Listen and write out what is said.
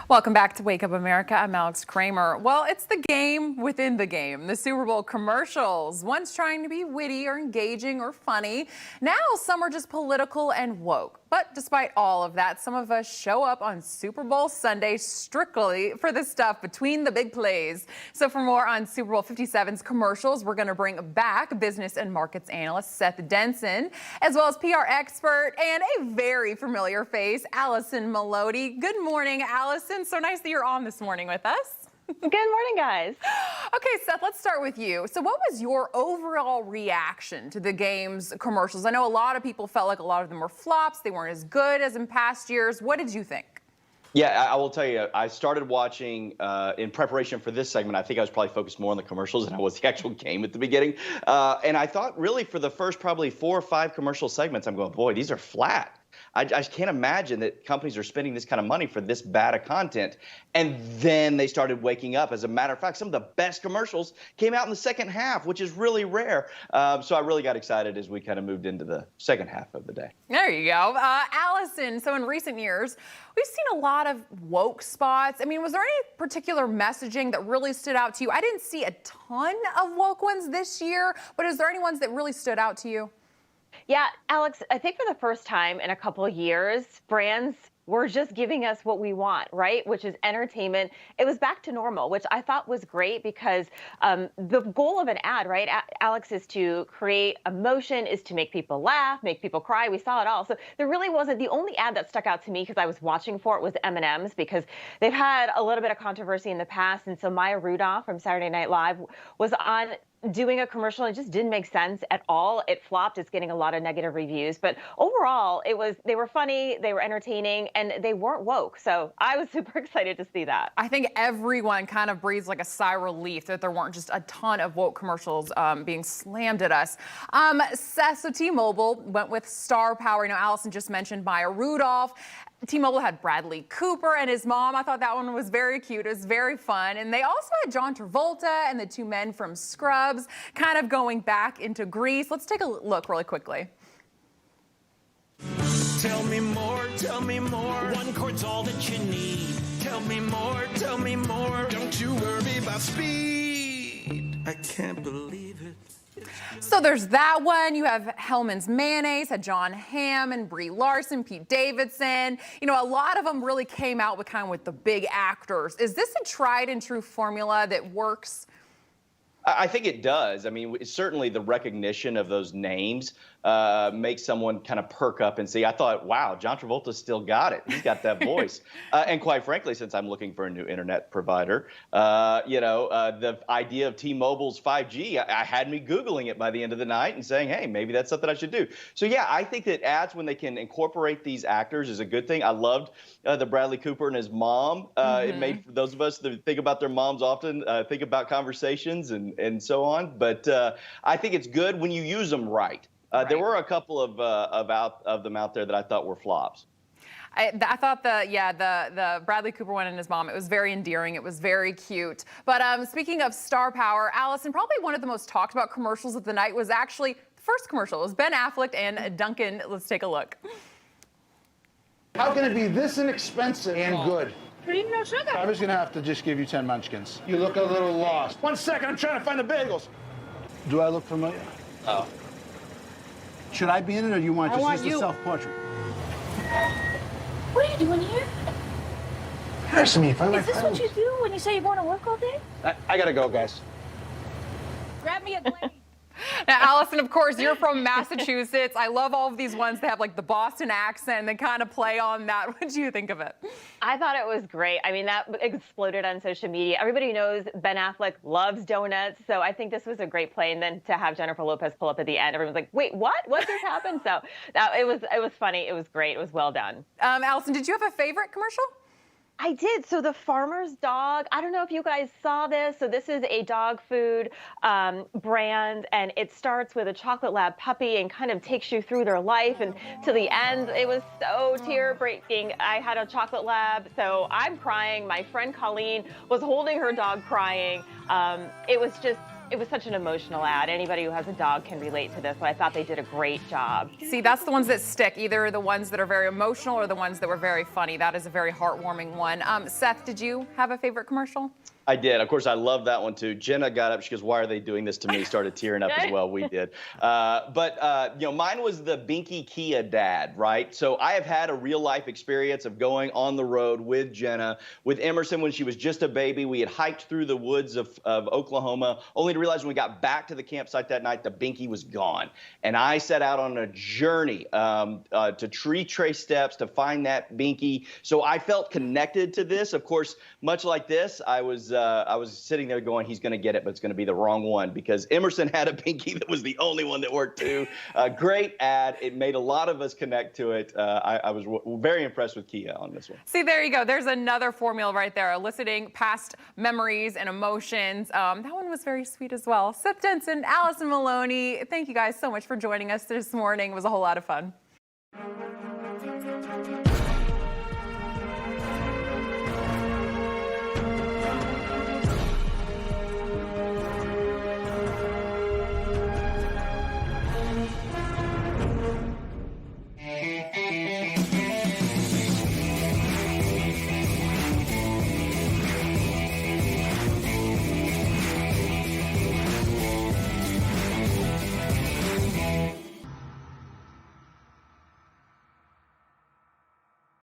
Welcome back to Wake Up America. I'm Alex Kramer. Well, it's the game within the game, the Super Bowl commercials. Once trying to be witty or engaging or funny. Now some are just political and woke. But despite all of that, some of us show up on Super Bowl Sunday strictly for the stuff between the big plays. So for more on Super Bowl 57's commercials, we're going to bring back business and markets analyst Seth Denson, as well as PR expert and a very familiar face, Alison Maloni. Good morning, Alison. So nice that you're on this morning with us. Good morning, guys. Okay, Seth, let's start with you. So what was your overall reaction to the game's commercials? I know a lot of people felt like a lot of them were flops. They weren't as good as in past years. What did you think? Yeah, I will tell you, I started watching in preparation for this segment. I think I was probably focused more on the commercials than I was the actual game at the beginning. And I thought really for the first probably 4 or 5 commercial segments, I'm going, boy, these are flat. I can't imagine that companies are spending this kind of money for this bad of content. And then they started waking up. As a matter of fact, some of the best commercials came out in the second half, which is really rare. So I really got excited as we kind of moved into the second half of the day. There you go. Alison, so in recent years, we've seen a lot of woke spots. I mean, was there any particular messaging that really stood out to you? I didn't see a ton of woke ones this year, but is there any ones that really stood out to you? Yeah, Alex, I think for the first time in a couple of years, brands were just giving us what we want, right? Which is entertainment. It was back to normal, which I thought was great because the goal of an ad, right, Alex, is to create emotion, is to make people laugh, make people cry. We saw it all. So there really wasn't, the only ad that stuck out to me because I was watching for it was M&M's because they've had a little bit of controversy in the past. And so Maya Rudolph from Saturday Night Live was on doing a commercial. It just didn't make sense at all. It flopped. It's getting a lot of negative reviews. But overall, they were funny, they were entertaining, and they weren't woke. So I was super excited to see that. I think everyone kind of breathes like a sigh of relief that there weren't just a ton of woke commercials being slammed at us. Seth, so T-Mobile went with star power. You know, Alison just mentioned Maya Rudolph. T-Mobile had Bradley Cooper and his mom. I thought that one was very cute. It was very fun. And they also had John Travolta and the 2 men from Scrubs kind of going back into Greece. Let's take a look really quickly. Tell me more, tell me more. One chord's all that you need. Tell me more, tell me more. Don't you worry about speed. I can't believe it. So there's that one. You have Hellman's Mayonnaise, had John Hamm and Brie Larson, Pete Davidson. You know, a lot of them really came out with kind of with the big actors. Is this a tried and true formula that works? I think it does. I mean, certainly the recognition of those names makes someone kind of perk up and see. I thought, wow, John Travolta still got it. He's got that voice. And quite frankly, since I'm looking for a new internet provider, the idea of T-Mobile's 5G, I had me Googling it by the end of the night and saying, hey, maybe that's something I should do. So, yeah, I think that ads, when they can incorporate these actors, is a good thing. I loved the Bradley Cooper and his mom. It made for those of us that think about their moms often think about conversations and so on. But I think it's good when you use them right. There were a couple of them out there that I thought were flops. I thought the Bradley Cooper one and his mom, it was very endearing. It was very cute. But speaking of star power, Alison, probably one of the most talked about commercials of the night was actually the first commercial. It was Ben Affleck and Duncan. Let's take a look. How can it be this inexpensive and good? Cream, no sugar. I was going to have to just give you 10 munchkins. You look a little lost. 1 second, I'm trying to find the bagels. Do I look familiar? Oh. Should I be in it, or do you want just use the self-portrait? What are you doing here? Curse me if I Is this what you do when you say you're going to work all day? I gotta go, guys. Grab me a Glade. Now, Alison, of course, you're from Massachusetts. I love all of these ones that have like the Boston accent and they kind of play on that. What do you think of it? I thought it was great. I mean, that exploded on social media. Everybody knows Ben Affleck loves donuts, so I think this was a great play. And then to have Jennifer Lopez pull up at the end, everyone's like, wait, what? What just happened? So it was funny. It was great. It was well done. Alison, did you have a favorite commercial? I did. So the farmer's dog, I don't know if you guys saw this. So this is a dog food brand, and it starts with a chocolate lab puppy and kind of takes you through their life and to the end. It was so tear-breaking. I had a chocolate lab, so I'm crying. My friend Colleen was holding her dog crying. It was just It was such an emotional ad. Anybody who has a dog can relate to this, but I thought they did a great job. See, that's the ones that stick, either the ones that are very emotional or the ones that were very funny. That is a very heartwarming one. Seth, did you have a favorite commercial? I did. Of course, I love that one too. Jenna got up. She goes, "Why are they doing this to me?" Started tearing up as well. We did. Mine was the Binky Kia dad, right? So I have had a real life experience of going on the road with Jenna, with Emerson when she was just a baby. We had hiked through the woods of Oklahoma, only to realize when we got back to the campsite that night, the Binky was gone. And I set out on a journey to retrace steps to find that Binky. So I felt connected to this. Of course, much like this, I was sitting there going, he's going to get it, but it's going to be the wrong one, because Emerson had a Binky that was the only one that worked too. Great ad. It made a lot of us connect to it. I was very impressed with Kia on this one. See, there you go. There's another formula right there, eliciting past memories and emotions. That one was very sweet as well. Seth Denson, Alison Maloni, thank you guys so much for joining us this morning. It was a whole lot of fun.